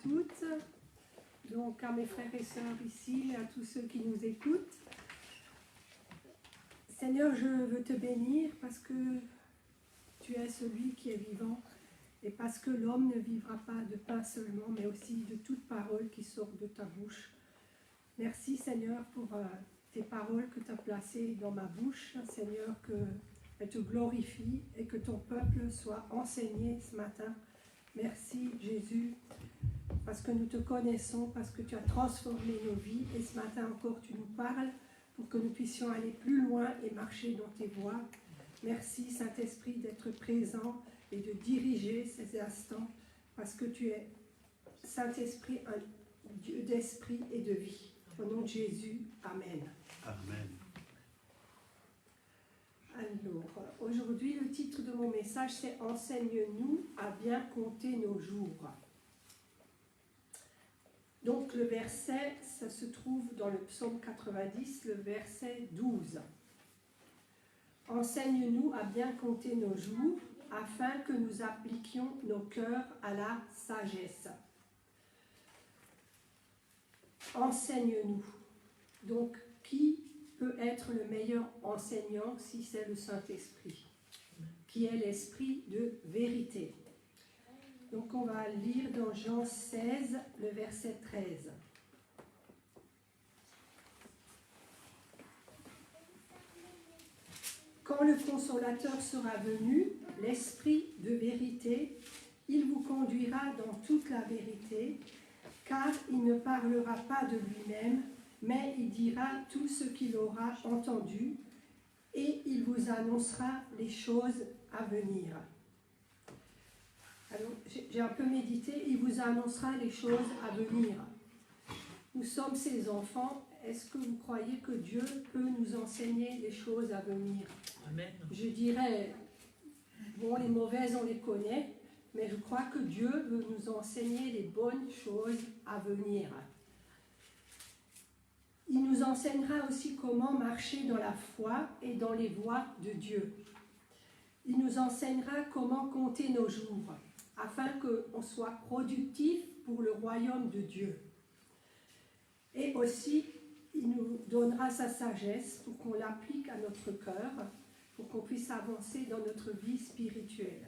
toutes, donc à mes frères et sœurs ici et à tous ceux qui nous écoutent. Seigneur, je veux te bénir parce que tu es celui qui est vivant et parce que l'homme ne vivra pas de pain seulement, mais aussi de toute parole qui sort de ta bouche. Merci Seigneur pour tes paroles que tu as placées dans ma bouche. Seigneur, qu'elles te glorifient et que ton peuple soit enseigné ce matin. Merci Jésus, parce que nous te connaissons, parce que tu as transformé nos vies et ce matin encore tu nous parles pour que nous puissions aller plus loin et marcher dans tes voies. Merci Saint-Esprit d'être présent et de diriger ces instants parce que tu es Saint-Esprit, un Dieu d'esprit et de vie. Au nom de Jésus, Amen. Amen. Alors, aujourd'hui, le titre de mon message, c'est « Enseigne-nous à bien compter nos jours ». Donc, le verset, ça se trouve dans le psaume 90, le verset 12. « Enseigne-nous à bien compter nos jours, afin que nous appliquions nos cœurs à la sagesse. » Enseigne-nous. Donc, qui peut être le meilleur enseignant si c'est le Saint-Esprit, qui est l'esprit de vérité. Donc on va lire dans Jean 16, le verset 13. Quand le Consolateur sera venu, l'esprit de vérité, il vous conduira dans toute la vérité, car il ne parlera pas de lui-même, mais il dira tout ce qu'il aura entendu et il vous annoncera les choses à venir. Alors, j'ai un peu médité, il vous annoncera les choses à venir. Nous sommes ses enfants, est-ce que vous croyez que Dieu peut nous enseigner les choses à venir? Amen. Je dirais, bon, les mauvaises on les connaît, mais je crois que Dieu veut nous enseigner les bonnes choses à venir. Il nous enseignera aussi comment marcher dans la foi et dans les voies de Dieu. Il nous enseignera comment compter nos jours, afin qu'on soit productif pour le royaume de Dieu. Et aussi, il nous donnera sa sagesse pour qu'on l'applique à notre cœur, pour qu'on puisse avancer dans notre vie spirituelle.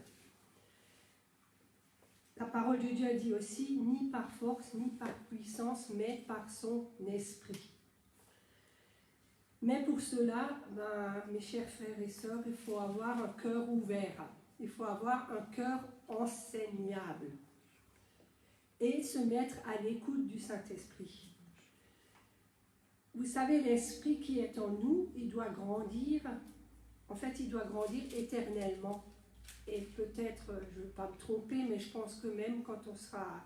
La parole de Dieu dit aussi, ni par force, ni par puissance, mais par son esprit. Mais pour cela, mes chers frères et sœurs, il faut avoir un cœur ouvert. Il faut avoir un cœur enseignable. Et se mettre à l'écoute du Saint-Esprit. Vous savez, l'esprit qui est en nous, il doit grandir. En fait, il doit grandir éternellement. Et peut-être, je ne veux pas me tromper, mais je pense que même quand on sera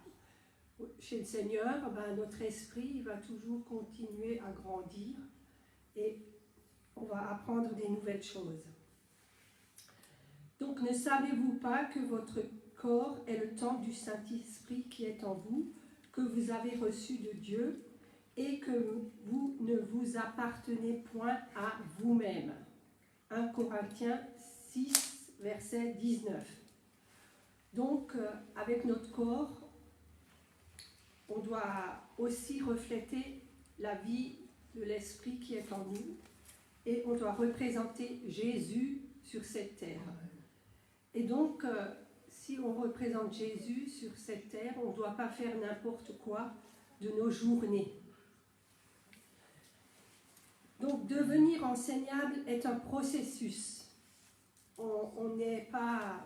chez le Seigneur, notre esprit va toujours continuer à grandir et on va apprendre des nouvelles choses. Donc, ne savez-vous pas que votre corps est le temple du Saint-Esprit qui est en vous, que vous avez reçu de Dieu et que vous ne vous appartenez point à vous-même. 1 Corinthiens 6, verset 19. Donc, avec notre corps, on doit aussi refléter la vie de l'Esprit qui est en nous et on doit représenter Jésus sur cette terre. Et donc, si on représente Jésus sur cette terre, on ne doit pas faire n'importe quoi de nos journées. Donc, devenir enseignable est un processus. On n'est pas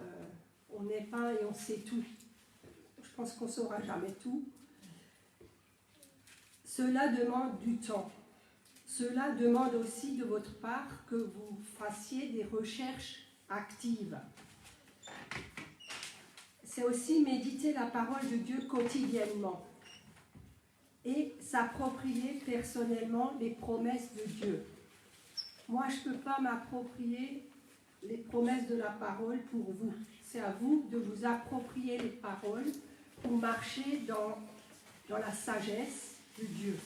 et on sait tout. Je pense qu'on ne saura jamais tout. Cela demande du temps. Cela demande aussi de votre part que vous fassiez des recherches actives. C'est aussi méditer la parole de Dieu quotidiennement et s'approprier personnellement les promesses de Dieu. Moi, je ne peux pas m'approprier les promesses de la parole pour vous. C'est à vous de vous approprier les paroles pour marcher dans la sagesse de Dieu.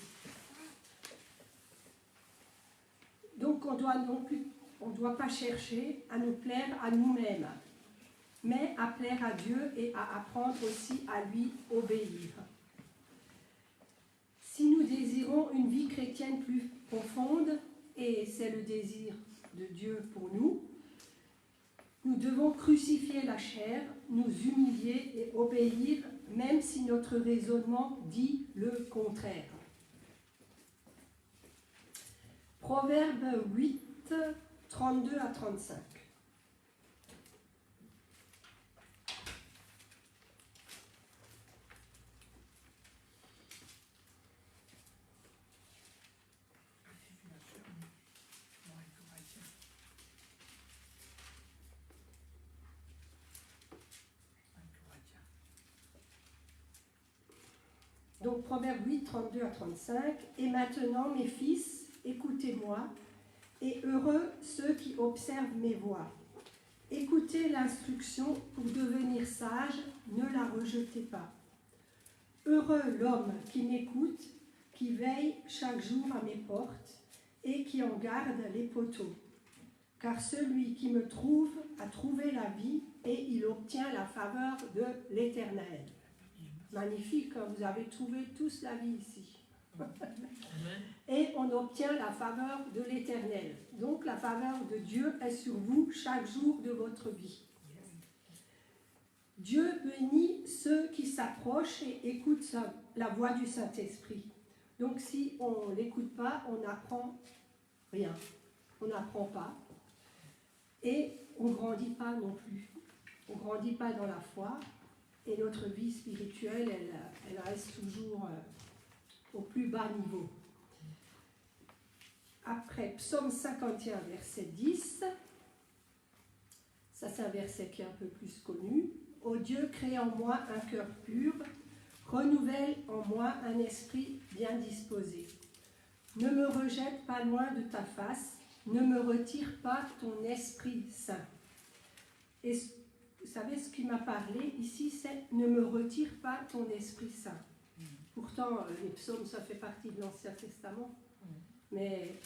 Donc, on doit pas chercher à nous plaire à nous-mêmes, mais à plaire à Dieu et à apprendre aussi à lui obéir. avons une vie chrétienne plus profonde, et c'est le désir de Dieu pour nous, nous devons crucifier la chair, nous humilier et obéir, même si notre raisonnement dit le contraire. Proverbe 8, 32 à 35. Donc, Proverbe 8, 32 à 35. « Et maintenant, mes fils, écoutez-moi, et heureux ceux qui observent mes voies. Écoutez l'instruction pour devenir sage, ne la rejetez pas. Heureux l'homme qui m'écoute, qui veille chaque jour à mes portes, et qui en garde les poteaux. Car celui qui me trouve a trouvé la vie, et il obtient la faveur de l'Éternel. » Magnifique, hein, vous avez trouvé tous la vie ici. Et on obtient la faveur de l'Éternel. Donc la faveur de Dieu est sur vous chaque jour de votre vie. Dieu bénit ceux qui s'approchent et écoutent la voix du Saint-Esprit. Donc si on ne l'écoute pas, on n'apprend rien. On n'apprend pas. Et on ne grandit pas non plus. On ne grandit pas dans la foi. Et notre vie spirituelle, elle reste toujours au plus bas niveau. Après, Psaume 51, verset 10. Ça, c'est un verset qui est un peu plus connu. « Ô Dieu, crée en moi un cœur pur, renouvelle en moi un esprit bien disposé. Ne me rejette pas loin de ta face, ne me retire pas ton Esprit Saint. » Et vous savez, ce qui m'a parlé ici, c'est « ne me retire pas ton Esprit Saint ». Pourtant, les psaumes, ça fait partie de l'Ancien Testament. Mais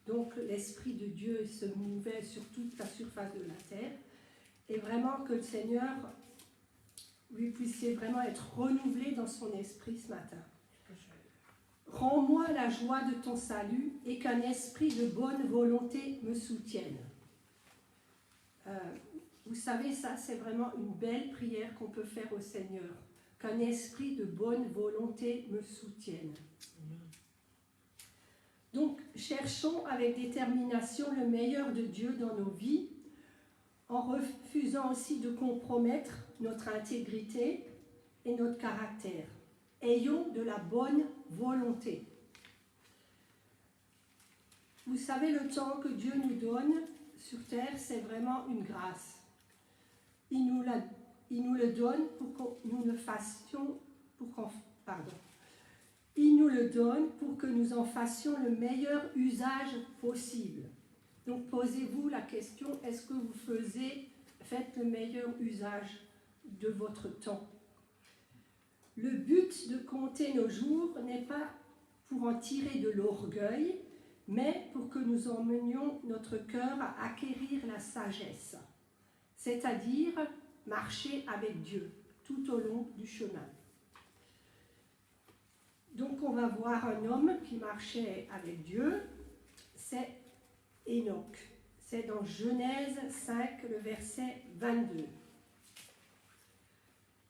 donc, l'Esprit de Dieu se mouvait sur toute la surface de la terre. Et vraiment que le Seigneur, lui puissiez vraiment être renouvelé dans son esprit ce matin. Rends-moi la joie de ton salut et qu'un esprit de bonne volonté me soutienne. Vous savez, ça, c'est vraiment une belle prière qu'on peut faire au Seigneur. Qu'un esprit de bonne volonté me soutienne. Donc, cherchons avec détermination le meilleur de Dieu dans nos vies, en refusant aussi de compromettre notre intégrité et notre caractère. Ayons de la bonne volonté. Vous savez, le temps que Dieu nous donne sur terre, c'est vraiment une grâce. Il nous le donne pour que nous le fassions, Il nous le donne pour que nous en fassions le meilleur usage possible. Donc posez-vous la question, est-ce que vous faites le meilleur usage de votre temps? Le but de compter nos jours n'est pas pour en tirer de l'orgueil, mais pour que nous emmenions notre cœur à acquérir la sagesse, c'est-à-dire marcher avec Dieu tout au long du chemin. Donc on va voir un homme qui marchait avec Dieu, c'est Enoch. C'est dans Genèse 5, le verset 22.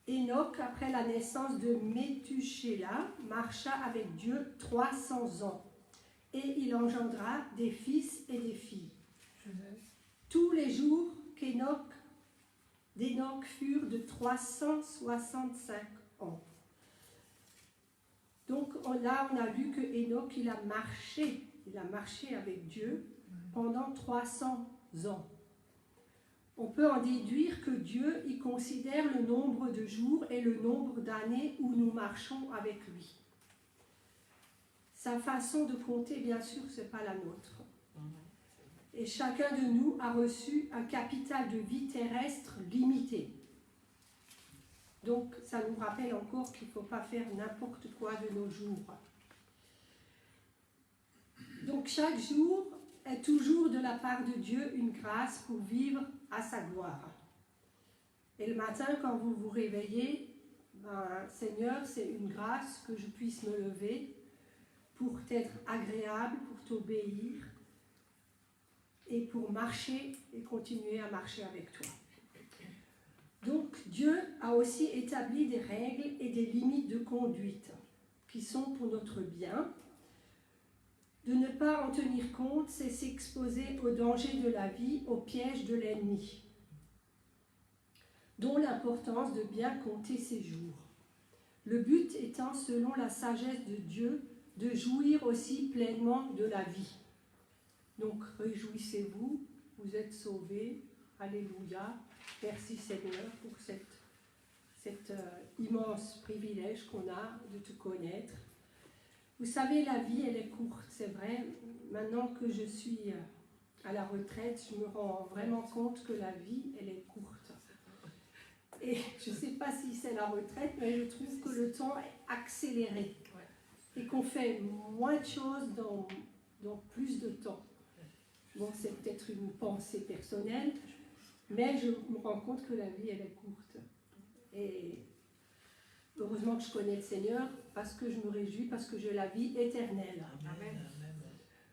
Enoch, après la naissance de Métuséla, marcha avec Dieu 300 ans, et il engendra des fils et des filles. Tous les jours d'Enoch furent de 365 ans. Donc là, on a vu que Enoch, il a marché avec Dieu pendant 300 ans. On peut en déduire que Dieu y considère le nombre de jours et le nombre d'années où nous marchons avec lui. Sa façon de compter, bien sûr, ce n'est pas la nôtre. Et chacun de nous a reçu un capital de vie terrestre limité. Donc, ça nous rappelle encore qu'il ne faut pas faire n'importe quoi de nos jours. Donc, chaque jour est toujours de la part de Dieu une grâce pour vivre à sa gloire. Et le matin, quand vous vous réveillez, Seigneur, c'est une grâce que je puisse me lever pour t'être agréable, pour t'obéir et pour marcher et continuer à marcher avec toi. Donc Dieu a aussi établi des règles et des limites de conduite qui sont pour notre bien. De ne pas en tenir compte, c'est s'exposer aux dangers de la vie, aux pièges de l'ennemi, dont l'importance de bien compter ses jours. Le but étant, selon la sagesse de Dieu, de jouir aussi pleinement de la vie. Donc réjouissez-vous, vous êtes sauvés, alléluia, merci Seigneur pour cet immense privilège qu'on a de te connaître. Vous savez, la vie, elle est courte, c'est vrai. Maintenant que je suis à la retraite, je me rends vraiment compte que la vie, elle est courte. Et je ne sais pas si c'est la retraite, mais je trouve que le temps est accéléré et qu'on fait moins de choses dans plus de temps. Bon, c'est peut-être une pensée personnelle, mais je me rends compte que la vie, elle est courte. Et heureusement que je connais le Seigneur, parce que je me réjouis, parce que j'ai la vie éternelle. Amen.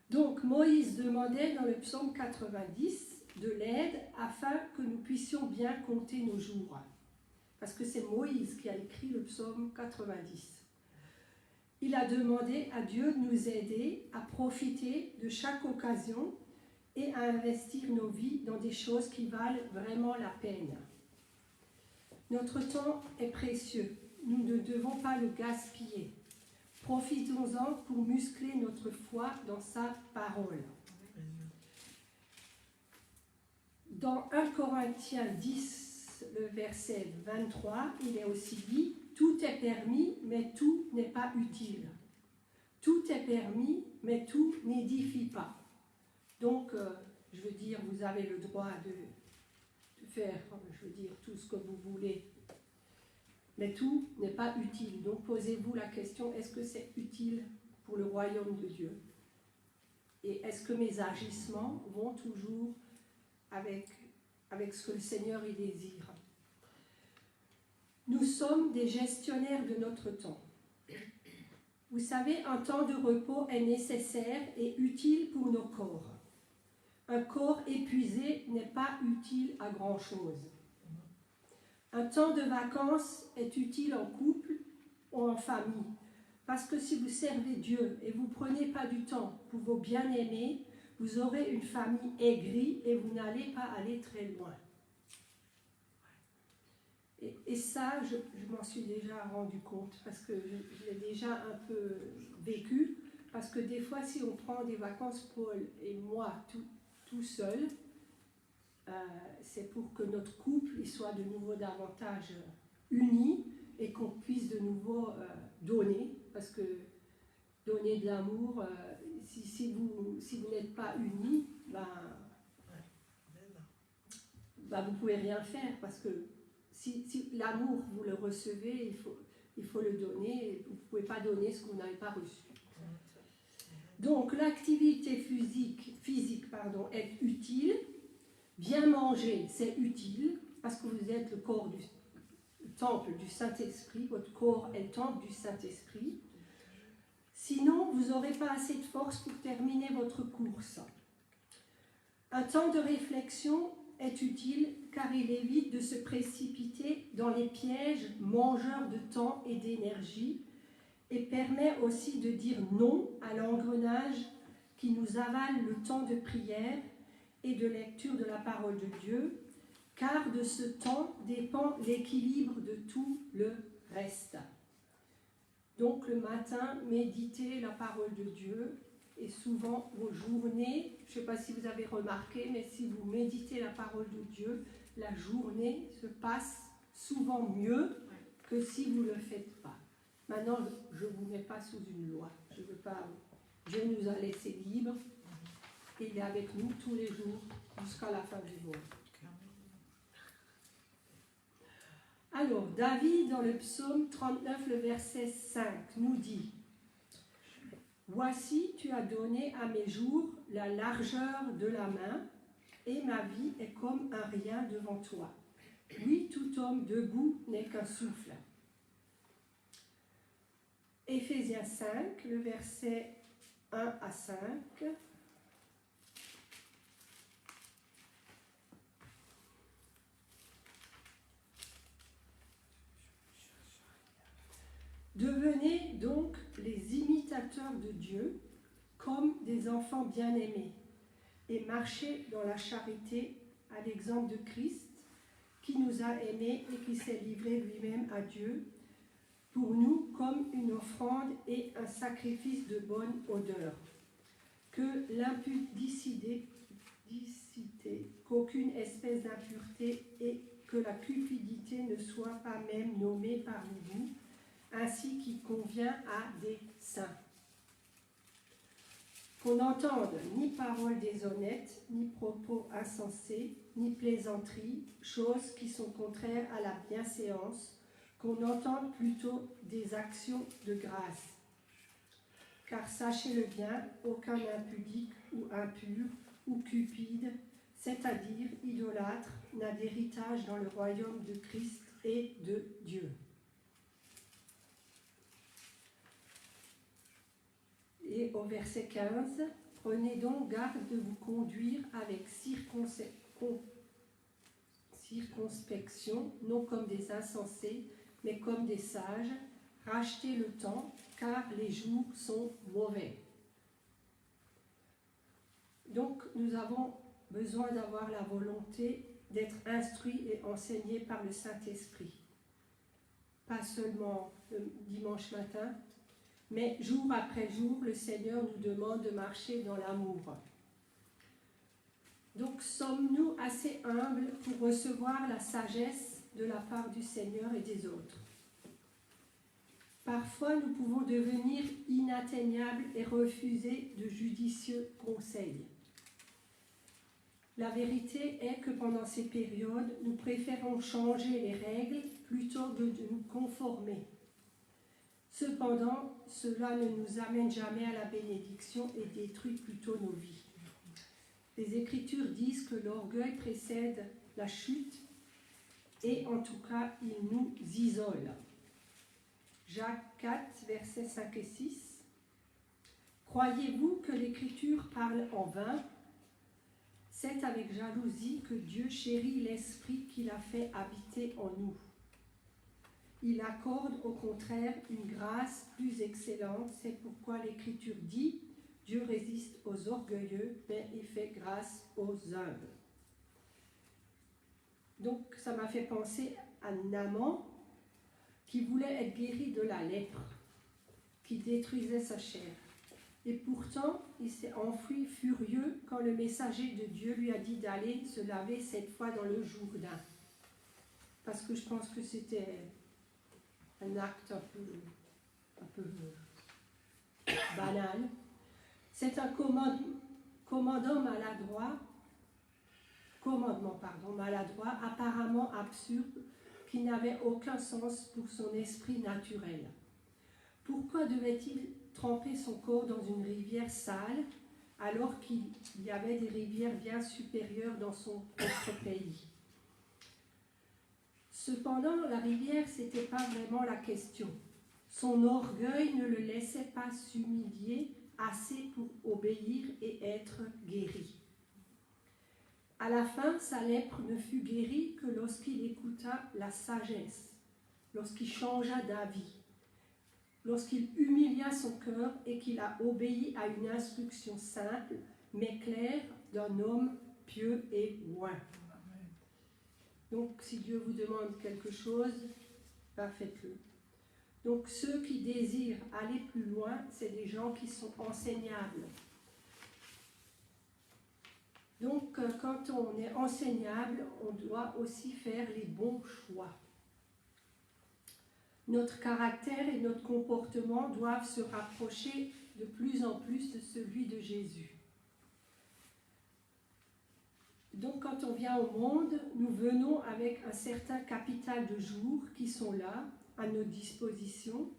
Donc, Moïse demandait dans le psaume 90 de l'aide afin que nous puissions bien compter nos jours. Parce que c'est Moïse qui a écrit le psaume 90. Il a demandé à Dieu de nous aider à profiter de chaque occasion et à investir nos vies dans des choses qui valent vraiment la peine. Notre temps est précieux. Nous ne devons pas le gaspiller. Profitons-en pour muscler notre foi dans sa parole. Dans 1 Corinthiens 10, le verset 23, il est aussi dit « Tout est permis, mais tout n'est pas utile. Tout est permis, mais tout n'édifie pas. » Donc, je veux dire, vous avez le droit de faire, je veux dire, tout ce que vous voulez. Mais tout n'est pas utile. Donc, posez-vous la question, est-ce que c'est utile pour le royaume de Dieu? Et est-ce que mes agissements vont toujours avec ce que le Seigneur y désire? Nous sommes des gestionnaires de notre temps. Vous savez, un temps de repos est nécessaire et utile pour nos corps. Un corps épuisé n'est pas utile à grand-chose. Un temps de vacances est utile en couple ou en famille, parce que si vous servez Dieu et vous ne prenez pas du temps pour vos bien-aimés, vous aurez une famille aigrie et vous n'allez pas aller très loin. Et ça, je m'en suis déjà rendu compte, parce que je l'ai déjà un peu vécu, parce que des fois, si on prend des vacances, Paul et moi, tout seul, c'est pour que notre couple il soit de nouveau davantage uni et qu'on puisse de nouveau donner, parce que donner de l'amour, si vous n'êtes pas unis, vous ne pouvez rien faire, parce que si l'amour vous le recevez, il faut le donner, vous ne pouvez pas donner ce que vous n'avez pas reçu. Donc l'activité physique est utile. Bien manger, c'est utile, parce que vous êtes le corps le temple du Saint-Esprit, votre corps est le temple du Saint-Esprit. Sinon, vous n'aurez pas assez de force pour terminer votre course. Un temps de réflexion est utile, car il évite de se précipiter dans les pièges mangeurs de temps et d'énergie, et permet aussi de dire non à l'engrenage qui nous avale le temps de prière et de lecture de la parole de Dieu, car de ce temps dépend l'équilibre de tout le reste. Donc le matin, méditez la parole de Dieu, et souvent vos journées, je ne sais pas si vous avez remarqué, mais si vous méditez la parole de Dieu, la journée se passe souvent mieux que si vous ne le faites pas. Maintenant, je ne vous mets pas sous une loi. Je veux pas. Dieu nous a laissés libres. Et il est avec nous tous les jours jusqu'à la fin du monde. Alors, David, dans le psaume 39, le verset 5, nous dit « Voici, tu as donné à mes jours la largeur de la main, et ma vie est comme un rien devant toi. « Oui, tout homme debout n'est qu'un souffle. » Éphésiens 5, le verset 1 à 5. Devenez donc les imitateurs de Dieu comme des enfants bien-aimés et marchez dans la charité à l'exemple de Christ qui nous a aimés et qui s'est livré lui-même à Dieu pour nous comme une offrande et un sacrifice de bonne odeur. Que l'impudicité, qu'aucune espèce d'impureté et que la cupidité ne soit pas même nommée parmi vous, ainsi qu'il convient à des saints. Qu'on n'entende ni paroles déshonnêtes, ni propos insensés, ni plaisanteries, choses qui sont contraires à la bienséance, qu'on entende plutôt des actions de grâce. Car sachez-le bien, aucun impudique ou impur ou cupide, c'est-à-dire idolâtre, n'a d'héritage dans le royaume de Christ et de Dieu. Et au verset 15, prenez donc garde de vous conduire avec circonspection, non comme des insensés, mais comme des sages. Rachetez le temps, car les jours sont mauvais. Donc, nous avons besoin d'avoir la volonté d'être instruits et enseignés par le Saint-Esprit. Pas seulement le dimanche matin, mais jour après jour, le Seigneur nous demande de marcher dans l'amour. Donc, sommes-nous assez humbles pour recevoir la sagesse de la part du Seigneur et des autres? Parfois, nous pouvons devenir inatteignables et refuser de judicieux conseils. La vérité est que pendant ces périodes, nous préférons changer les règles plutôt que de nous conformer. Cependant, cela ne nous amène jamais à la bénédiction et détruit plutôt nos vies. Les Écritures disent que l'orgueil précède la chute et en tout cas, il nous isole. Jacques 4, versets 5 et 6. Croyez-vous que l'Écriture parle en vain? C'est avec jalousie que Dieu chérit l'Esprit qu'il a fait habiter en nous. Il accorde au contraire une grâce plus excellente. C'est pourquoi l'Écriture dit « Dieu résiste aux orgueilleux, mais il fait grâce aux humbles ». Donc ça m'a fait penser à Naaman qui voulait être guéri de la lèpre, qui détruisait sa chair. Et pourtant, il s'est enfui furieux quand le messager de Dieu lui a dit d'aller se laver 7 fois dans le Jourdain. Parce que je pense que c'était un acte un peu banal. C'est un commandement maladroit, apparemment absurde, qui n'avait aucun sens pour son esprit naturel. Pourquoi devait-il tremper son corps dans une rivière sale alors qu'il y avait des rivières bien supérieures dans son propre pays? Cependant, la rivière, ce n'était pas vraiment la question. Son orgueil ne le laissait pas s'humilier assez pour obéir et être guéri. À la fin, sa lèpre ne fut guérie que lorsqu'il écouta la sagesse, lorsqu'il changea d'avis, lorsqu'il humilia son cœur et qu'il a obéi à une instruction simple mais claire d'un homme pieux et loin. Donc, si Dieu vous demande quelque chose, faites-le. Donc, ceux qui désirent aller plus loin, c'est des gens qui sont enseignables. Donc, quand on est enseignable, on doit aussi faire les bons choix. Notre caractère et notre comportement doivent se rapprocher de plus en plus de celui de Jésus. Donc, quand on vient au monde, nous venons avec un certain capital de jours qui sont là, à notre disposition.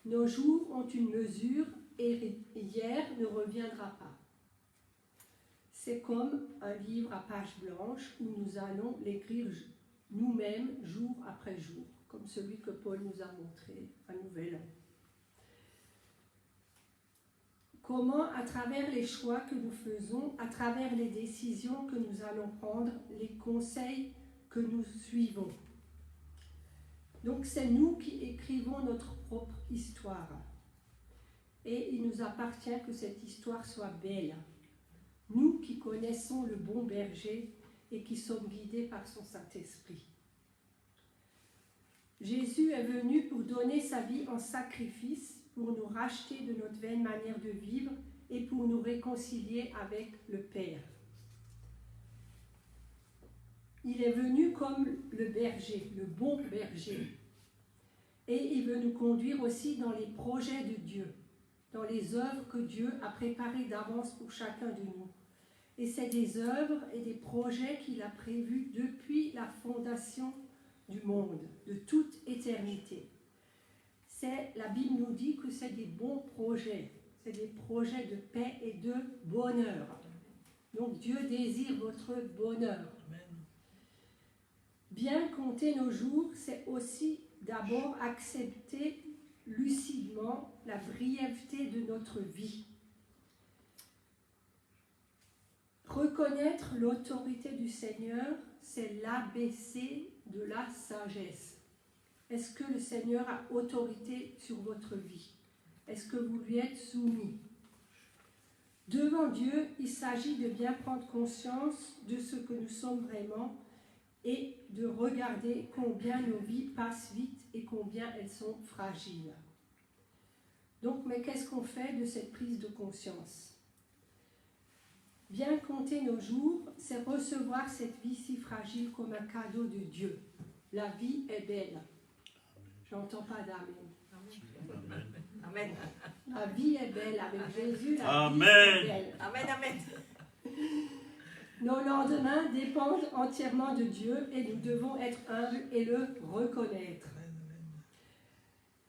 Nos jours ont une mesure et hier ne reviendra pas. C'est comme un livre à page blanche où nous allons l'écrire nous-mêmes jour après jour, comme celui que Paul nous a montré à Nouvel An. Comment, à travers les choix que nous faisons, à travers les décisions que nous allons prendre, les conseils que nous suivons. Donc c'est nous qui écrivons notre propre histoire. Et il nous appartient que cette histoire soit belle. Nous qui connaissons le bon berger et qui sommes guidés par son Saint-Esprit. Jésus est venu pour donner sa vie en sacrifice, pour nous racheter de notre vaine manière de vivre et pour nous réconcilier avec le Père. Il est venu comme le berger, le bon berger. Et il veut nous conduire aussi dans les projets de Dieu, dans les œuvres que Dieu a préparées d'avance pour chacun de nous. Et c'est des œuvres et des projets qu'il a prévus depuis la fondation du monde, de toute éternité. La Bible nous dit que c'est des bons projets, c'est des projets de paix et de bonheur. Donc Dieu désire votre bonheur. Bien compter nos jours, c'est aussi d'abord accepter lucidement la brièveté de notre vie. Reconnaître l'autorité du Seigneur, c'est l'ABC de la sagesse. Est-ce que le Seigneur a autorité sur votre vie? Est-ce que vous lui êtes soumis? Devant Dieu, il s'agit de bien prendre conscience de ce que nous sommes vraiment et de regarder combien nos vies passent vite et combien elles sont fragiles. Donc, mais qu'est-ce qu'on fait de cette prise de conscience? Bien compter nos jours, c'est recevoir cette vie si fragile comme un cadeau de Dieu. La vie est belle. J'entends pas d'amen. Amen. La vie est belle avec Jésus. Amen. Vie est belle. Amen, amen. Nos lendemains dépendent entièrement de Dieu et nous devons être humbles et le reconnaître.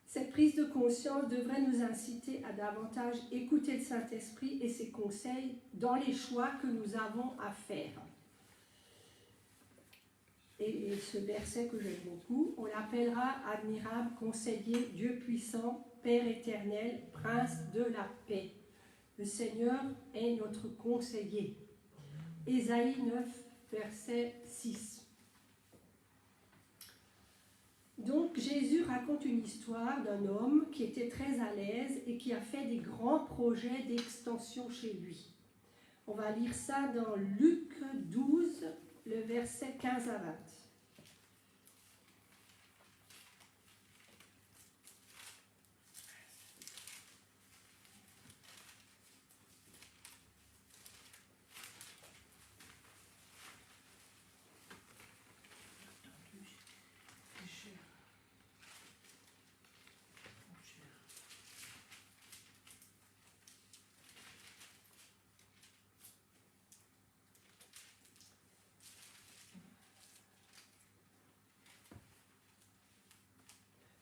Cette prise de conscience devrait nous inciter à davantage écouter le Saint-Esprit et ses conseils dans les choix que nous avons à faire. Et ce verset que j'aime beaucoup, on l'appellera admirable, conseiller, Dieu puissant, Père éternel, Prince de la paix. Le Seigneur est notre conseiller. Ésaïe 9, verset 6. Donc Jésus raconte une histoire d'un homme qui était très à l'aise et qui a fait des grands projets d'extension chez lui. On va lire ça dans Luc 12, le verset 15 à 20.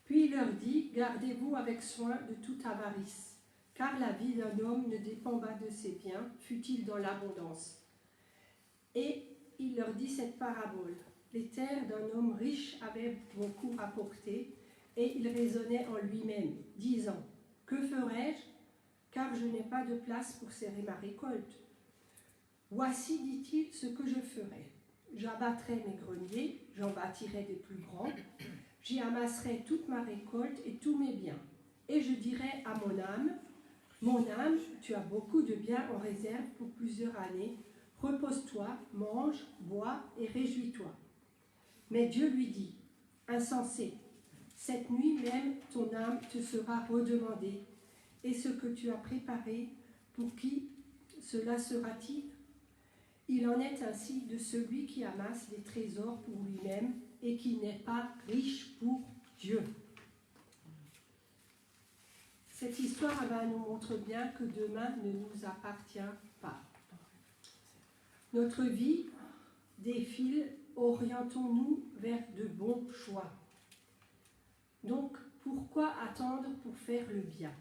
Puis il leur dit, gardez-vous avec soin de toute avarice, car la vie d'un homme ne dépend pas de ses biens, fût-il dans l'abondance. Et il leur dit cette parabole. Les terres d'un homme riche avaient beaucoup rapporté, et il raisonnait en lui-même, disant, que ferai-je, car je n'ai pas de place pour serrer ma récolte. Voici, dit-il, ce que je ferai. J'abattrai mes greniers, j'en bâtirai des plus grands, j'y amasserai toute ma récolte et tous mes biens. Et je dirai à mon âme, tu as beaucoup de biens en réserve pour plusieurs années. Repose-toi, mange, bois et réjouis-toi. Mais Dieu lui dit, insensé, cette nuit même ton âme te sera redemandée. Et ce que tu as préparé, pour qui cela sera-t-il? Il en est ainsi de celui qui amasse des trésors pour lui-même et qui n'est pas riche pour Dieu. Cette histoire nous montre bien que demain ne nous appartient pas. Notre vie défile, orientons-nous vers de bons choix. Donc, pourquoi attendre pour faire le bien?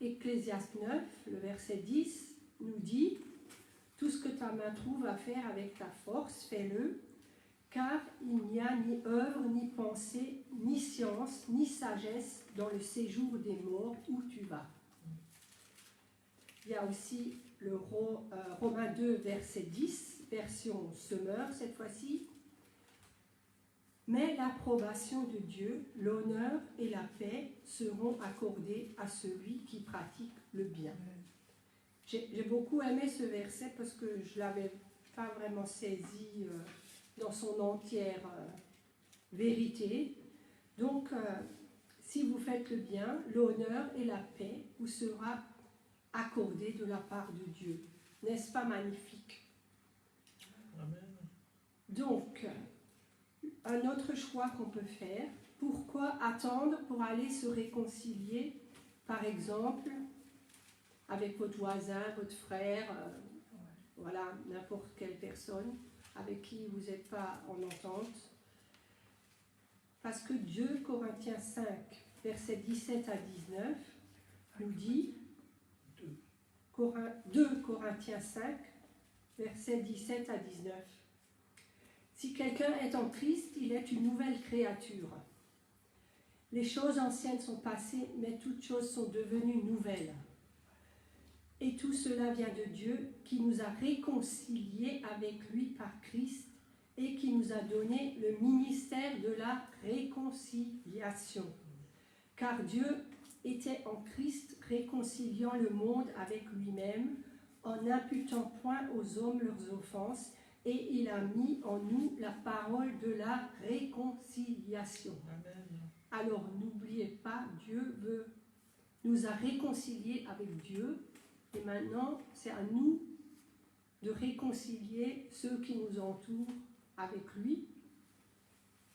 Ecclésiaste 9, le verset 10, nous dit « Tout ce que ta main trouve à faire avec ta force, fais-le, car il n'y a ni œuvre, ni pensée, ni science, ni sagesse dans le séjour des morts où tu vas. » Il y a aussi le Romains 2, verset 10, version Semeur cette fois-ci. Mais l'approbation de Dieu, l'honneur et la paix seront accordés à celui qui pratique le bien. J'ai beaucoup aimé ce verset parce que je ne l'avais pas vraiment saisi dans son entière vérité. Donc, si vous faites le bien, l'honneur et la paix vous sera accordé de la part de Dieu. N'est-ce pas magnifique? Amen. Donc, un autre choix qu'on peut faire, pourquoi attendre pour aller se réconcilier, par exemple, avec votre voisin, votre frère, voilà, n'importe quelle personne avec qui vous n'êtes pas en entente? Parce que 2 Corinthiens 5, versets 17 à 19, nous dit, 2 Corinthiens 5, versets 17 à 19, si quelqu'un est en Christ, il est une nouvelle créature. Les choses anciennes sont passées, mais toutes choses sont devenues nouvelles. Et tout cela vient de Dieu, qui nous a réconciliés avec lui par Christ et qui nous a donné le ministère de la réconciliation. Car Dieu était en Christ réconciliant le monde avec lui-même, en n'imputant point aux hommes leurs offenses, et il a mis en nous la parole de la réconciliation. Amen. Alors n'oubliez pas, Dieu nous a réconciliés avec Dieu, et maintenant c'est à nous de réconcilier ceux qui nous entourent avec lui,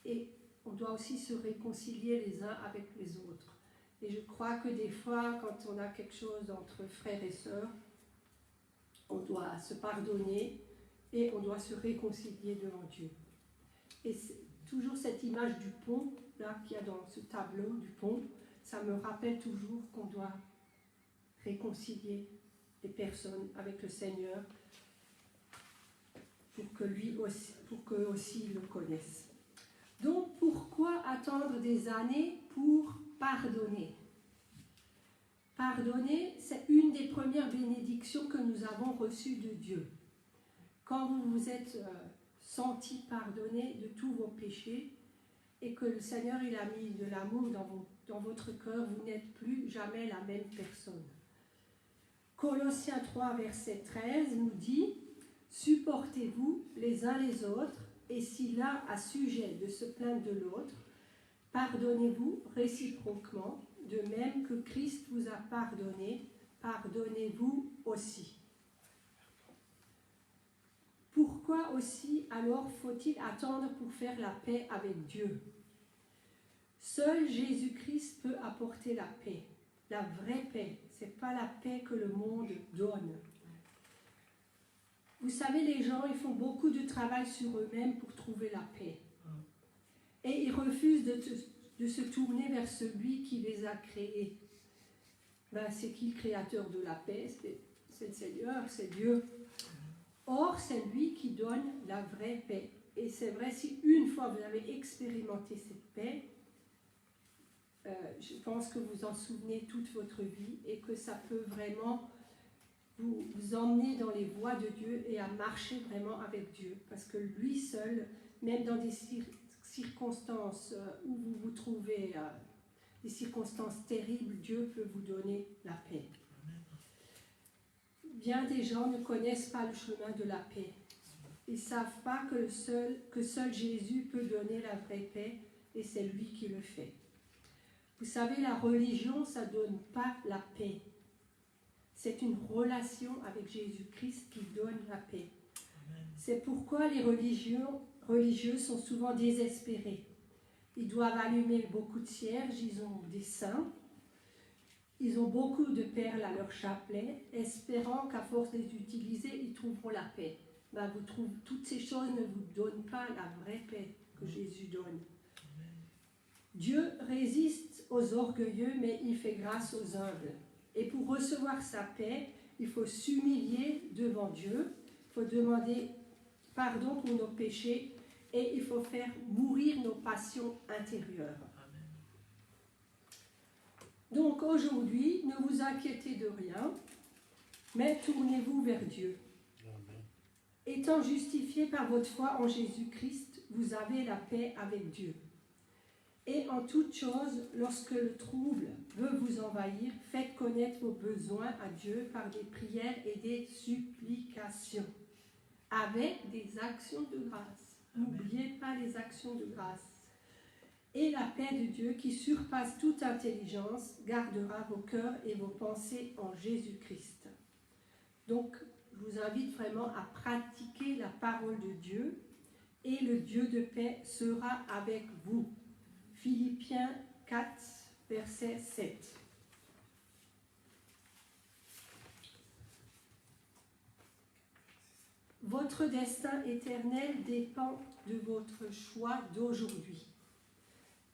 et on doit aussi se réconcilier les uns avec les autres. Et je crois que des fois, quand on a quelque chose entre frères et sœurs, on doit se pardonner et on doit se réconcilier devant Dieu. Et c'est toujours cette image du pont, là, qu'il y a dans ce tableau du pont, ça me rappelle toujours qu'on doit réconcilier les personnes avec le Seigneur pour que lui aussi, pour qu'eux aussi le connaissent. Donc, pourquoi attendre des années pour pardonner? Pardonner, c'est une des premières bénédictions que nous avons reçues de Dieu. Quand vous vous êtes senti pardonné de tous vos péchés et que le Seigneur il a mis de l'amour dans votre cœur, vous n'êtes plus jamais la même personne. Colossiens 3, verset 13 nous dit « Supportez-vous les uns les autres, et si l'un a sujet de se plaindre de l'autre, pardonnez-vous réciproquement, de même que Christ vous a pardonné, pardonnez-vous aussi. » Pourquoi aussi alors faut-il attendre pour faire la paix avec Dieu? Seul Jésus-Christ peut apporter la paix, la vraie paix. Ce n'est pas la paix que le monde donne. Vous savez, les gens, ils font beaucoup de travail sur eux-mêmes pour trouver la paix. Et ils refusent de se tourner vers celui qui les a créés. Ben, c'est qui le créateur de la paix? C'est le Seigneur, c'est Dieu. Or, c'est lui qui donne la vraie paix. Et c'est vrai, si une fois vous avez expérimenté cette paix, je pense que vous en souvenez toute votre vie et que ça peut vraiment vous emmener dans les voies de Dieu et à marcher vraiment avec Dieu. Parce que lui seul, même dans des circonstances où vous vous trouvez, des circonstances terribles, Dieu peut vous donner la paix. Bien des gens ne connaissent pas le chemin de la paix. Ils ne savent pas que seul Jésus peut donner la vraie paix et c'est lui qui le fait. Vous savez, la religion, ça ne donne pas la paix. C'est une relation avec Jésus-Christ qui donne la paix. C'est pourquoi les religieux sont souvent désespérés. Ils doivent allumer beaucoup de cierges, ils ont des saints, ils ont beaucoup de perles à leur chapelet, espérant qu'à force de les utiliser, ils trouveront la paix. Ben, toutes ces choses ne vous donnent pas la vraie paix que Jésus donne. Dieu résiste aux orgueilleux, mais il fait grâce aux humbles. Et pour recevoir sa paix, il faut s'humilier devant Dieu, il faut demander pardon pour nos péchés et il faut faire mourir nos passions intérieures. Donc aujourd'hui, ne vous inquiétez de rien. Mais tournez-vous vers Dieu. Amen. Étant justifiés par votre foi en Jésus-Christ, vous avez la paix avec Dieu. Et en toute chose, lorsque le trouble veut vous envahir, faites connaître vos besoins à Dieu par des prières et des supplications, avec des actions de grâce. N'oubliez pas les actions de grâce. Et la paix de Dieu, qui surpasse toute intelligence, gardera vos cœurs et vos pensées en Jésus-Christ. Donc, je vous invite vraiment à pratiquer la parole de Dieu, et le Dieu de paix sera avec vous. Philippiens 4, verset 7. Votre destin éternel dépend de votre choix d'aujourd'hui.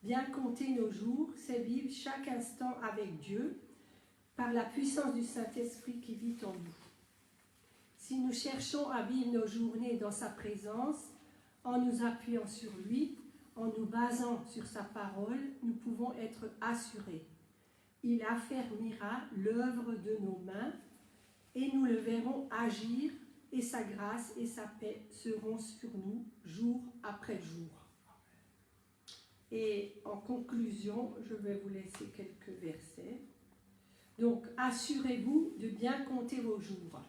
Bien compter nos jours, c'est vivre chaque instant avec Dieu par la puissance du Saint-Esprit qui vit en nous. Si nous cherchons à vivre nos journées dans sa présence, en nous appuyant sur lui, en nous basant sur sa parole, nous pouvons être assurés. Il affermira l'œuvre de nos mains et nous le verrons agir, et sa grâce et sa paix seront sur nous jour après jour. Et en conclusion, je vais vous laisser quelques versets. Donc, assurez-vous de bien compter vos jours.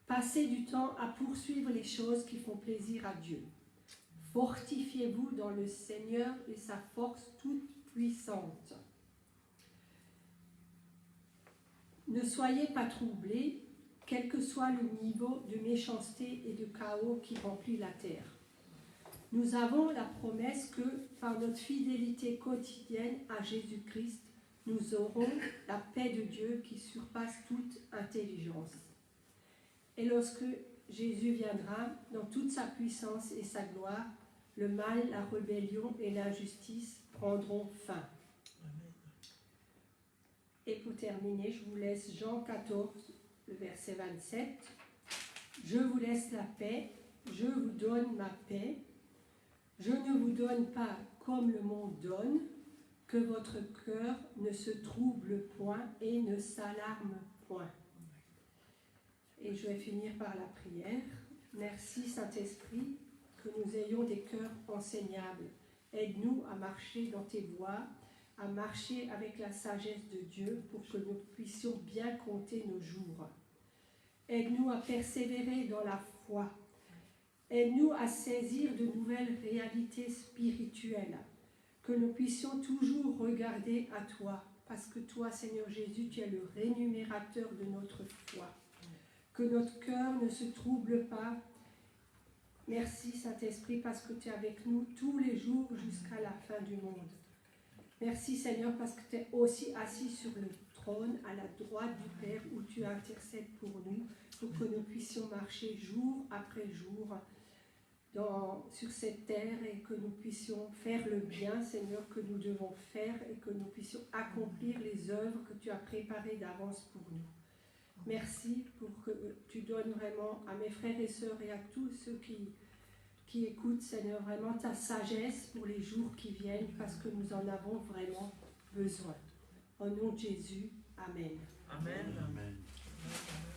Passez du temps à poursuivre les choses qui font plaisir à Dieu. Fortifiez-vous dans le Seigneur et sa force toute puissante. Ne soyez pas troublés, quel que soit le niveau de méchanceté et de chaos qui remplit la terre. Nous avons la promesse que, par notre fidélité quotidienne à Jésus-Christ, nous aurons la paix de Dieu qui surpasse toute intelligence. Et lorsque Jésus viendra dans toute sa puissance et sa gloire, le mal, la rébellion et l'injustice prendront fin. Amen. Et pour terminer, je vous laisse Jean 14, le verset 27. Je vous laisse la paix, je vous donne ma paix. Je ne vous donne pas comme le monde donne, que votre cœur ne se trouble point et ne s'alarme point. Et je vais finir par la prière. Merci Saint-Esprit, que nous ayons des cœurs enseignables. Aide-nous à marcher dans tes voies, à marcher avec la sagesse de Dieu pour que nous puissions bien compter nos jours. Aide-nous à persévérer dans la foi. Aide-nous à saisir de nouvelles réalités spirituelles, que nous puissions toujours regarder à toi, parce que toi, Seigneur Jésus, tu es le rémunérateur de notre foi. Que notre cœur ne se trouble pas. Merci Saint-Esprit, parce que tu es avec nous tous les jours jusqu'à la fin du monde. Merci Seigneur, parce que tu es aussi assis sur le trône à la droite du Père, où tu intercèdes pour nous, pour que nous puissions marcher jour après jour sur cette terre et que nous puissions faire le bien, Seigneur, que nous devons faire et que nous puissions accomplir les œuvres que tu as préparées d'avance pour nous. Merci pour que tu donnes vraiment à mes frères et sœurs et à tous ceux qui écoutent, Seigneur, vraiment ta sagesse pour les jours qui viennent, parce que nous en avons vraiment besoin. Au nom de Jésus, Amen. Amen. Amen. Amen.